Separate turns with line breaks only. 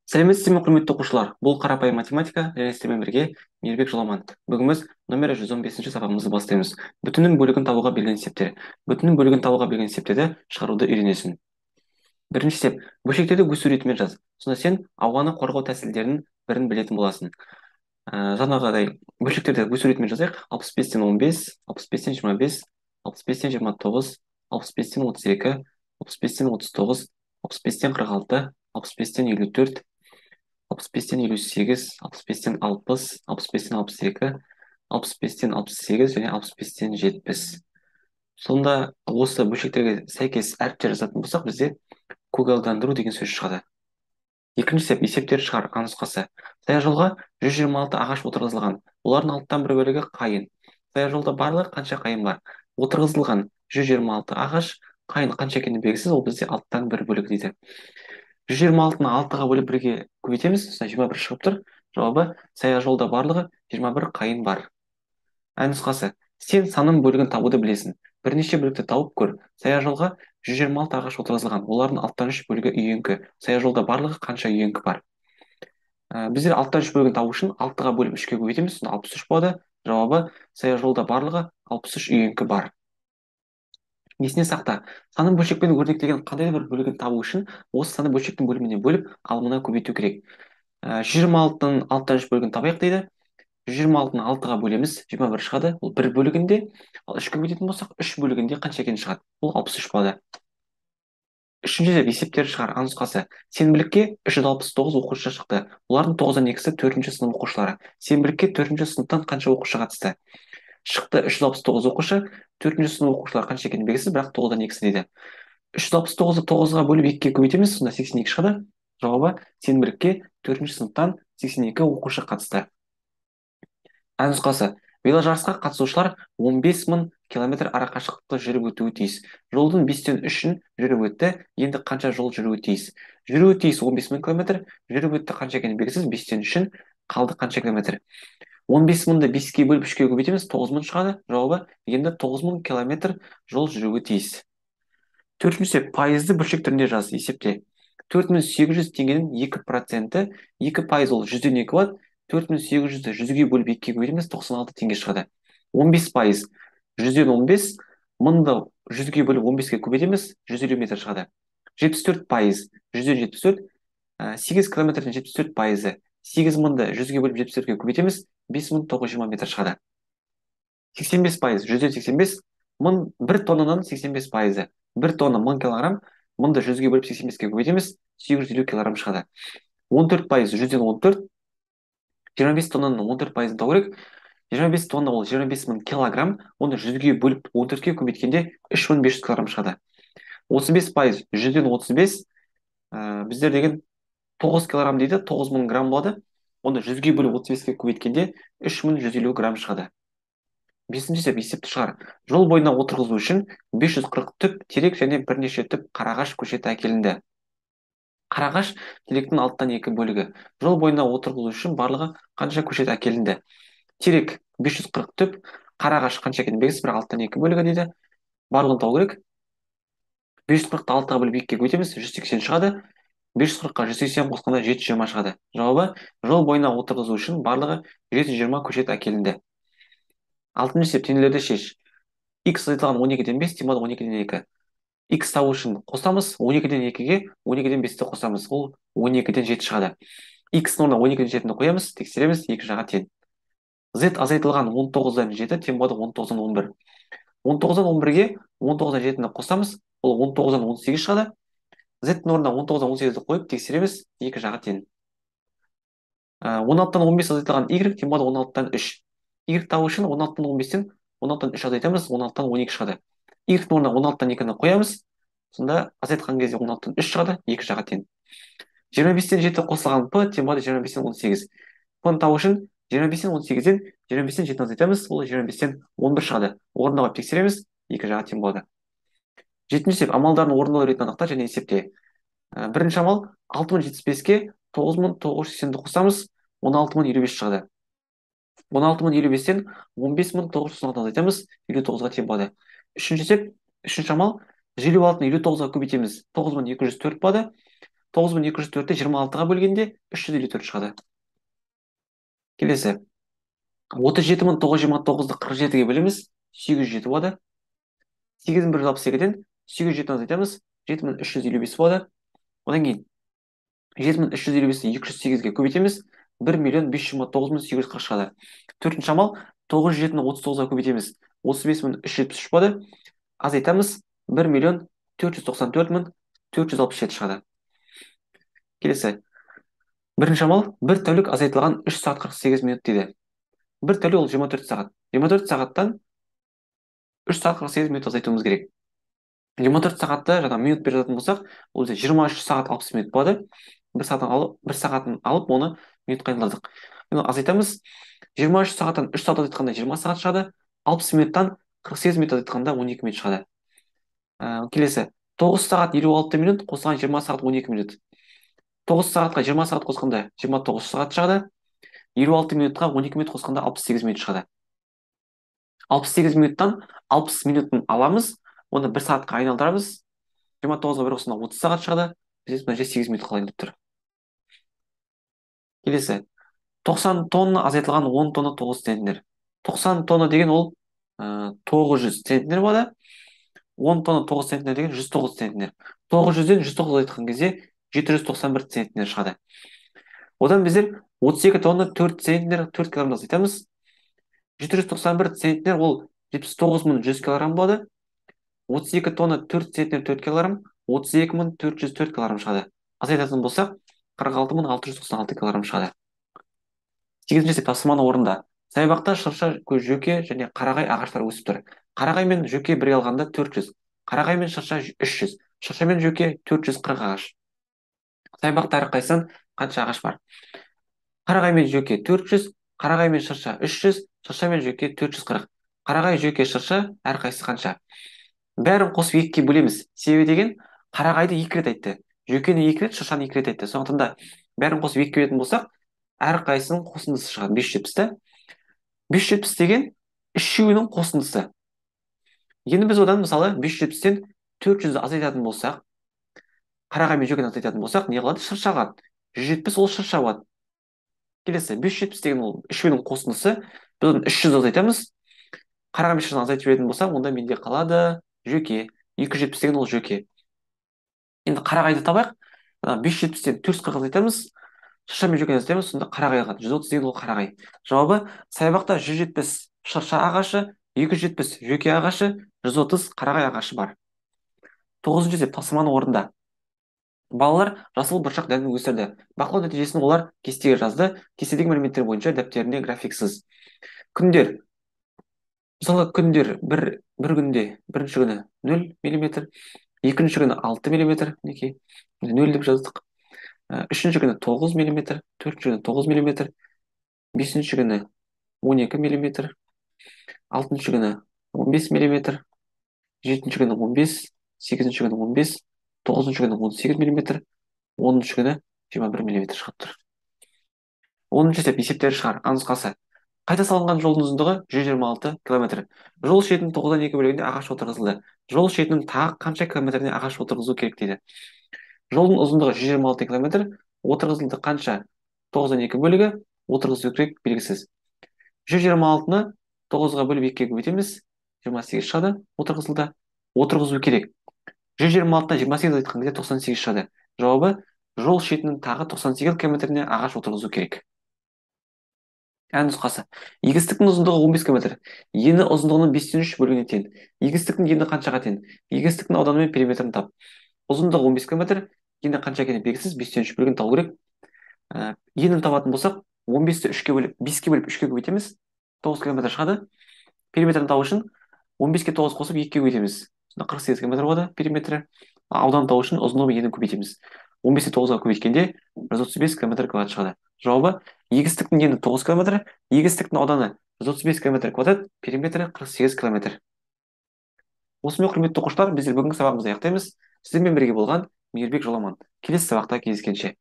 Сәлеметсіздер ме, құрметті оқушылар? Бұл қарапайым математика және сіздермен бірге Мейірбек Жоламан. Бүгін біз номері 115-ші сабағымызды бастаймыз. Бүтіннің бөлігін табуға берілген есептер. Бүтіннің бөлігін табуға берілген есептерді шығаруды үйренесің. Бірінші степ, бөлшектерді өз суретімен жаз. Сонда сен ауаны қорғау тәсілдерінің бірін білетін боласың. Жаңағыдай бөлшектерді өз суретімен жазайық. 65-тен 15, 65-тен 25, 65-тен 29, 65-тен 32, 65-тен 39, 65-тен 46, 65-тен 54, 65-тен 58, 65-тен 60, 65-тен 62, 65-тен 68 және 65-тен 70. Сонда осы бөлшектерге сәйкес әріптер жазатын болсақ, бізде көгалдандыру деген сөз шығады. Екінші степ, есептер шығар, А нұсқасы. Саяжолға 126 ағаш отырғызылған. Олардың алттан бір бөлігі қайын. Саяжолда барлығы қанша қайын бар? Отырғызылған 126 ағаш, қайын қанша екені белгісіз, ол бізде алттан бір бөлігі дейді. 126-ны 6-ға бөліп бірге көбейтеміз, 21 шығып тұр. Жауабы, саяжолда барлығы 21 қайын бар. А нұсқасы. Сен санның бөлігін табуды білесің. Бірнеше бөлікті тауып көр. Саяжолға 126 ағаш отырғызылған. Олардың 63 бөлігі үйеңкі. Саяжолда барлығы қанша үйеңкі бар? Біздер 63 бөлігін табу үшін 6-ға бөліп 3-ке көбейтеміз, сонда 63 болады. Жауабы, саяжолда барлығы 63 үйеңкі бар. Есіне сақта, санын бөлшекпен өрнектелген қандай бір бөлігін табу үшін осы саны бөлшектің бөліміне бөліп, ал мына көбейту керек. 126-ның 63 бөлігін табайық дейді. 126-ны 6-ға бөлеміз, 21 шығады. Ол бір бөлігінде, ал 3-ке бөлетін болсақ, 3 бөлігінде қанша екені шығады? Ол 63 болады. Үшінші деп есептер шығар, А нұсқасы. Сенбілікке 369 оқушы шықты. Олардың 92-сі 4-ші сынып оқушылары. Сенбілікке 4-ші сыныптан қанша оқушы қатысты? Шықты 369 оқушы, 4-ші сынып оқушылар қанша екені белгісіз, бірақ 9-дан 2-сі дейді. 369-ды 9-ға бөліп 2-ге көбейтеміз, сонда 82 шығады. Жауабы, сенбілікке 4-ші сыныптан 82 оқушы қатысты. А нұсқасы. Веложарысқа қатысушылар 15 мың километр арақашықтықты жүріп өтуі тиіс. Жолдың 5-тен 3-ін жүріп өтті, енді қанша жол жүруі тиіс? Жүруі тиіс 15 мың километр, жүріп өтті қанша екені белгісіз, 5-тен 3-ін қалды қанша километр? 15 мыңды 5-ке бөліп 3-ке көбейтеміз, 9 мың шығады. Жауабы, енді 9 мың километр жол жүруі тиіс. Төртінші, пайызды бөлшек түрінде жаз, есепте. 4800 теңгенің 2%, 2% ол 100-ден 2 болады. 4800-ді 100-ге бөліп 2-ге көбейтеміз, 96 теңге шығады. 15%, 100-ден 15, 1000-ды 100-ге бөліп 15-ге көбейтеміз, 150 метр шығады. 74%, 100-ден 74, 8 километрден 74%, 8000-ды 100-ге бөліп 74-ге көбейтеміз, 5920 метр шығады. 85%, 100-ден 85, 1 тоннаның 85%, 1 тонна 1000 килограмм, 1000-ды 100-ге бөліп 85-ге көбейтеміз, 750 килограмм шығады. 14%, 100-ден 14, 25 тоннаның 14%-ын табу керек. 25 тонна ол 25 мың килограмм, оны 100-ге бөліп 14-ке көбейткенде 3500 килограмм шығады. 35%, 100-ден 35, біздер деген 9 килограмм дейді, 9000 грамм болады. Оны 100-ге бөліп 35-ке көбейткенде 3150 грамм шығады. Бесінші степ, есепті шығар. Жол бойына отырғызу үшін 540 түп терек және бірнеше түп қарағаш көшеті әкелінді. Қарағаш теректің алттан 2 бөлігі. Жол бойына отырғызу үшін барлығы қанша көшет әкелінді? Терек 540 түп, қарағаш қанша екені белгісіз, бірақ алттан 2 бөлігі дейді. Барлығын табу керек. 540-ты 6-ға бөліп 2-ге көбейтеміз, 180 шығады. 540-қа 180 қосқанда 720 шығады. Жауабы, жол бойына отырғызу үшін барлығы 720 көшет әкелінді. Алтыншы степ, теңдеулерді шеш. X айтылған 12-ден 5, тең болады 12-ден 2. X табу үшін қосамыз, 12-ден 2-ге 12-ден 5-ті қосамыз. Ол 12-ден 7 шығады. X-ның орнына 12-ден 7-ні қоямыз, тексереміз, 2 жаға тең. Z азайтылған 19-дан 7, тең болады 19-дан 11. 19-дан 11-ге 19-дан 7-ні қосамыз, ол 19-дан 18 шығады. Z-ның орнына 19-дан 18-ді қойып, тексереміз, 2 жаға тең. 16-дан 15 азайтылған Y, тең болады 16-дан 3. Y табу үшін 16-дан 15-тен 16-дан 3 азайтамыз, 16-дан 12 шығады. Y-ның орнына 16-дан 2-ні қоямыз, сонда азайтқан кезде 16-дан 3 шығады, 2 жаға тең. 25-тен 7 қосылған P тең болады 25-тен 18. P-ны табу үшін 25-тен 18-ден 25-тен 7-ні азайтамыз, ол 25-тен 11 шығады. Орнына қойып тексереміз, 2 жаға тең болады. Жетінші степ, амалдардың орындалу ретін анықта және есепте. Бірінші амал 6075-ке 9980-ді қосамыз, 16055 шығады. 16055-тен 15916-ны азайтамыз, 59-ға тең болады. Үшінші степ, үшінші амал 56-ны 59-ға көбейтеміз, 9204 болады. 9204-ті 26-ға бөлгенде 354 шығады. Келесі. 37929-ды 47-ге бөлеміз, 807 болады. 8162-ден 807-ні азайтамыз, 7355 болады. Одан кейін 7355-ті 208-ге көбейтеміз, 1.529.840 шығады. Төртінші амал 907-ні 39-ға көбейтеміз, 35373 болады. Азайтамыз, 1.494.467 шығады. Келесі. Бірінші амал, бір тәулік азайтылған 3 сағат 48 минут дейді. Бір тәулік ол 24 сағат. 24 сағаттан 3 сағат 48 минут азайтуымыз керек. 24 сағатты жаңа минут беріп жататын болсақ, ол 23 сағат 60 минут болады. Бір сағатын алып, оны минутқа айналдырдық. Азайтамыз, 23 сағаттан 3 сағат азайтқанда 20 сағат шығады, 60 минуттан 48 минут азайтқанда 12 минут шығады. Келесі, 9 сағат 56 минут қосылған 20 сағат 12 минут. 9 сағатқа 20 сағат қосқанда 29 сағат шығады, 56 минутқа 12 минут қосқанда 68 минут шығады. 68 минуттан 60 минутын аламыз, оны 1 сағатқа айналдырамыз, 29-ға 1 қосқанда 30 сағат шығады, бізде мына жерде 8 минут қалайын деп тұр. Келесі, 90 тонна азайтылған 10 тонна 9 центнер. 90 тонна деген ол 900 центнер болады. 10 тонна 9 центнер деген 109 центнер. 900-ден 109 азайтқан кезде 791 центнер шығады. Одан біздер 32 тонна 4 центнер 4 килограмм азайтамыз. 791 центнер ол 79100 килограмм болады. 32 тонна 4 центнер 4 килограмм 32404 килограмм шығады. Азайтатын болсақ, 46696 килограмм шығады. 8-ші тапсырманы орында. Саябақта шырша, жөке және қарағай ағаштар өсіп тұр. Қарағай мен жөке бірге алғанда 400, қарағай мен шырша 300, шырша мен жөке 440 ағаш. Саябақта әрқайсысынан қанша ағаш бар? Қарағай мен жөке 400, қарағай мен шырша 300, шырша мен жөке 440. Қарағай, жөке, шырша әрқайсысы қанша? Бәрін қосып 2-ге бөлеміз. Себебі деген қарағайды 2 рет айтты. Жөкені 2 рет, шыршаны 2 рет айтты. Сондықтан да бәрін қосып 2-ге бөлетін болсақ, әрқайсының қосындысы шығады 570-ті. 570 деген үшеуінің қосындысы. Енді біз одан мысалы 570-тен 400-ді азайтатын болсақ, қарағай мен жөкені азайтатын болсақ, не қалады? Шырша қалады. 170 ол шырша болады. Келесі, 570 деген ол үшеуінің қосындысы. Біз одан 300 азайтамыз. Қарағай мен шыршаны азайтып жіберетін болсақ, онда менде қалады жөке. 270 деген ол жөке. Енді қарағайды табайық. 570-тен 440 азайтамыз. Шырша мен жөкені азайтамыз, сонда қарағай қалады. 130 деген ол қарағай. Жауабы, саябақта 170 шырша ағашы, 270 жөке ағашы, 130 қарағай ағашы бар. 9-ші тапсырманы орында. Балалар жасыл бұршақ дәнін өсірді. Бақылау нәтижесін олар кестеге жазды. Кестедегі мәліметтер бойынша дәптеріне графиксіз. Күндер. Мысалы, күндер бір күнде, бірінші күні 0 мм, екінші күні 6 мм, 0 деп жаздық. Үшінші күні 9 мм, төртінші күні 9 мм, бесінші күні 12 мм, алтыншы күні 15 мм, жетінші күні 15, сегізінші күні 15, тоғызыншы күні 18 мм, 10-шы күні 21 мм шығып тұр. 10-шы есептері шығар. Нұсқасы. Қайта салынған жолдың ұзындығы 126 км. Жол шетінің 9-дан 2 бөлігінде ағаш отырғызылды. Жол шетінің тағы қанша километріне ағаш отырғызу керек дейді. Жолдың ұзындығы 126 км, отырғызылды қанша? 9-дан 2 бөлігі, отырғызу керек белгісіз. 126-ны 9-ға бөліп 2-ге көбейтеміз, 28 шығады, отырғызылды. Отырғызу керек. 126-дан 28 айтқан кезде 98 шығады. Жауабы, жол шетінің тағы 98 км-не ағаш отырғызу керек. Нұсқасы. Егістіктің ұзындығы 15 км. Ені ұзындығының 5-3 бөлігіне тең. Егістіктің ені қаншаға тең? Егістіктің ауданы мен периметрін тап. Ұзындығы 15 км, ені қанша екені белгісіз, 5-3 бөлігін табу керек. Енін табатын болсақ, 15-ті 5-ке бөліп 3-ке көбейтеміз, 9 км шығады. Периметрін табу үшін 15-ке 9 қосып 2-ке көбейтеміз. 48 км болады периметрі. Аудан табу үшін ұзындығы мен енін көбейтеміз. 15-ті 9-ға көбейткенде 135 км квадрат шығады. Жауабы, егістіктің ені 9 км, егістіктің ауданы 135 км квадрат, периметрі 48 км. Осымен құрметті оқушылар, біздер бүгінгі сабағымызды аяқтаймыз. Сіздермен бірге болған Мейірбек Жоламан. Келесі сабақта кездескенше.